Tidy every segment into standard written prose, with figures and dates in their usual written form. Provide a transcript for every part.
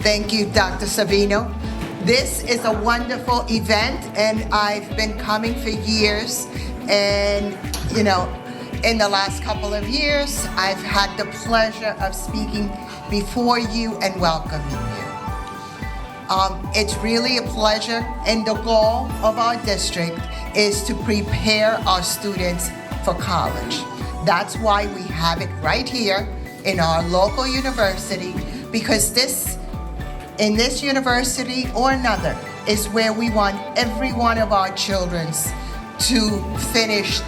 Thank you, Dr. Savino. This is a wonderful event, and I've been coming for years. And, you know, in the last couple of years, I've had the pleasure of speaking before you and welcoming you. It's really a pleasure, and the goal of our district is to prepare our students for college. That's why we have it right here in our local university, because in this university or another is where we want every one of our children to finish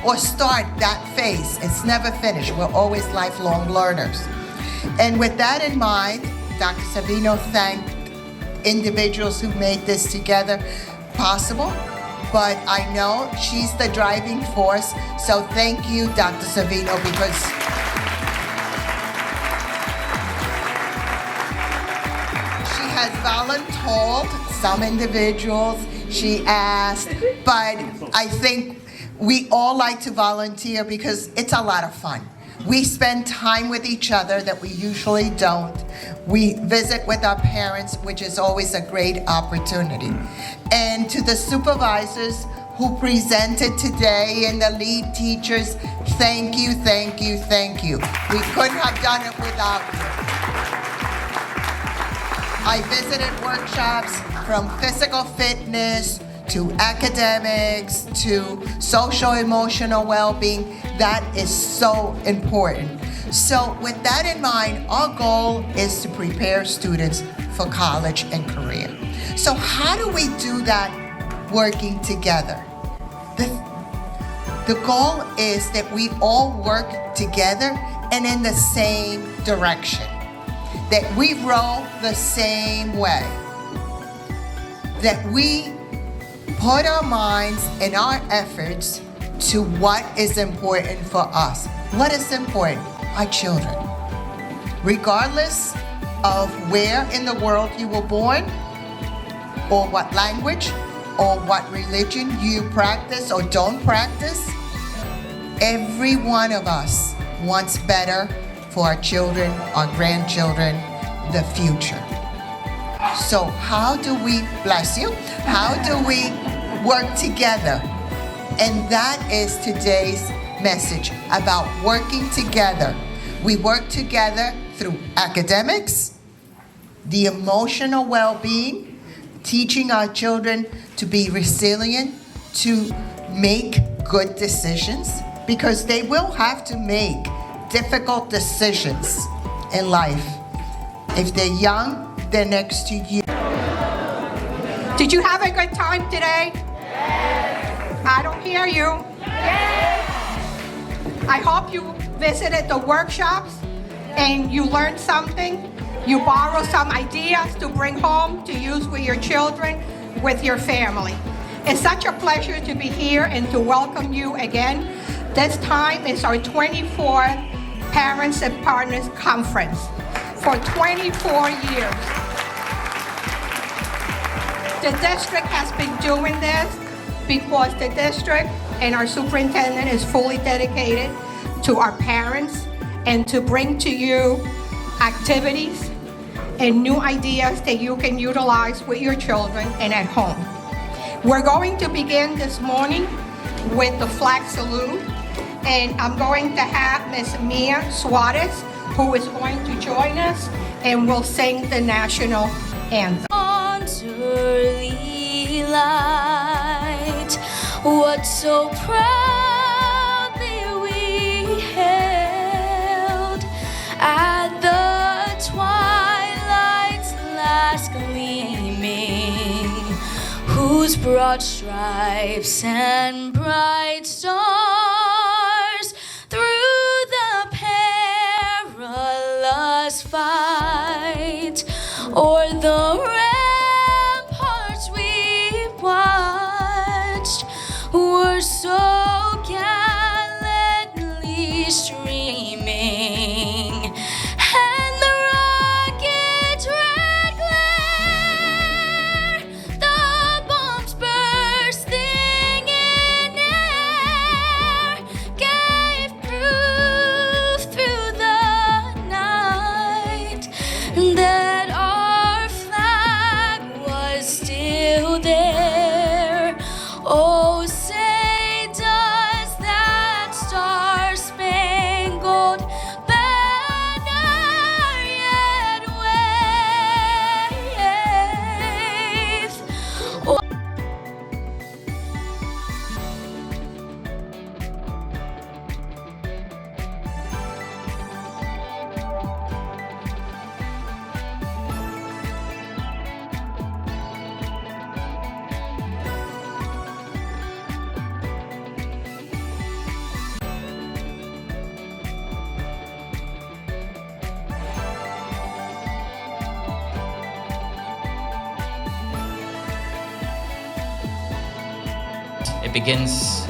or start that phase. It's never finished. We're always lifelong learners. And with that in mind, Dr. Savino thanked individuals who made this together possible, but I know she's the driving force. So thank you, Dr. Savino, because she has volunteered some individuals, she asked, but I think we all like to volunteer because it's a lot of fun. We spend time with each other that we usually don't. We visit with our parents, which is always a great opportunity. And to the supervisors who presented today and the lead teachers, thank you, thank you, thank you. We couldn't have done it without you. I visited workshops from physical fitness to academics to social emotional well-being. That is so important. So with that in mind, our goal is to prepare students for college and career. So how do we do that working together? The goal is that we all work together and in the same direction, that we row the same way, that we put our minds and our efforts to what is important for us. What is important? Our children. Regardless of where in the world you were born, or what language, or what religion you practice or don't practice, every one of us wants better for our children, our grandchildren, the future. So how do we, bless you, how do we work together? And that is today's message about working together. We work together through academics, the emotional well-being, teaching our children to be resilient, to make good decisions, because they will have to make difficult decisions in life. If they're young, they're next to you. Did you have a good time today? Yes. I don't hear you. Yes. I hope you visited the workshops and you learned something. You borrowed some ideas to bring home to use with your children, with your family. It's such a pleasure to be here and to welcome you again. This time is our 24th Parents and Partners Conference for 24 years. The district has been doing this because the district and our superintendent is fully dedicated to our parents and to bring to you activities and new ideas that you can utilize with your children and at home. We're going to begin this morning with the flag salute, and I'm going to have Ms. Mia Suarez, who is going to join us and will sing the national anthem. Early light, what so proudly we hailed at the twilight's last gleaming, whose broad stripes and bright stars through the perilous fight o'er the were so gallantly streaming, and the rocket's red glare, the bombs bursting in air, It begins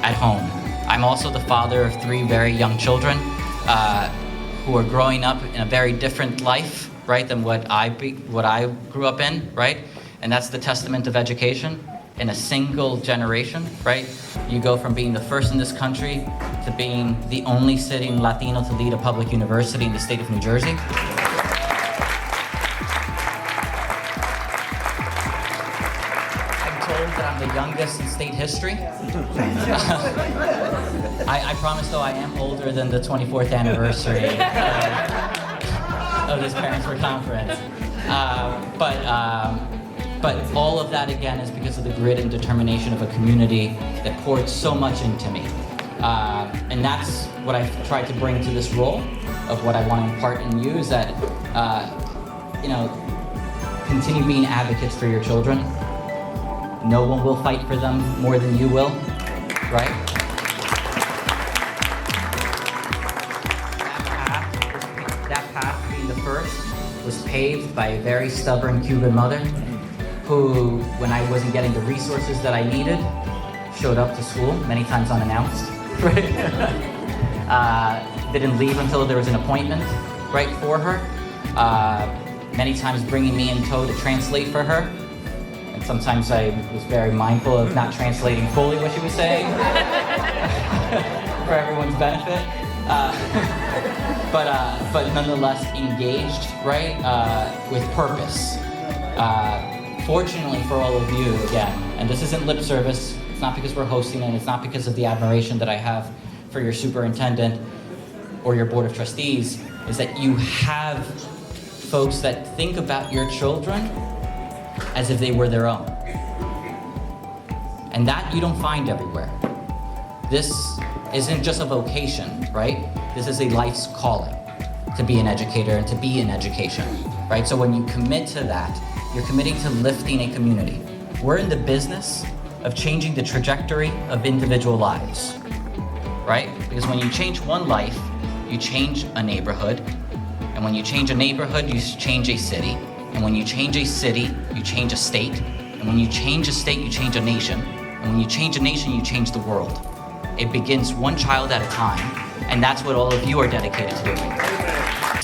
at home. I'm also the father of 3 very young children who are growing up in a very different life, right, than what I grew up in, right? And that's the testament of education. In a single generation, right? You go from being the first in this country to being the only sitting Latino to lead a public university in the state of New Jersey. I'm told that I'm the youngest in state history. I promise though I am older than the 24th anniversary of this Parents for Conference. But all of that, again, is because of the grit and determination of a community that poured so much into me. And that's what I've tried to bring to this role of what I want to impart in you is that, continue being advocates for your children. No one will fight for them more than you will, right? That path, being the first, was paved by a very stubborn Cuban mother who, when I wasn't getting the resources that I needed, showed up to school many times unannounced, right? Didn't leave until there was an appointment, right, for her. Many times bringing me in tow to translate for her. And sometimes I was very mindful of not translating fully what she was saying for everyone's benefit. But nonetheless engaged, right, with purpose. Fortunately for all of you, again, and this isn't lip service, it's not because we're hosting it, it's not because of the admiration that I have for your superintendent or your board of trustees, is that you have folks that think about your children as if they were their own. And that you don't find everywhere. This isn't just a vocation, right? This is a life's calling to be an educator and to be in education, right? So when you commit to that, you're committing to lifting a community. We're in the business of changing the trajectory of individual lives, right? Because when you change one life, you change a neighborhood. And when you change a neighborhood, you change a city. And when you change a city, you change a state. And when you change a state, you change a nation. And when you change a nation, you change the world. It begins one child at a time. And that's what all of you are dedicated to doing.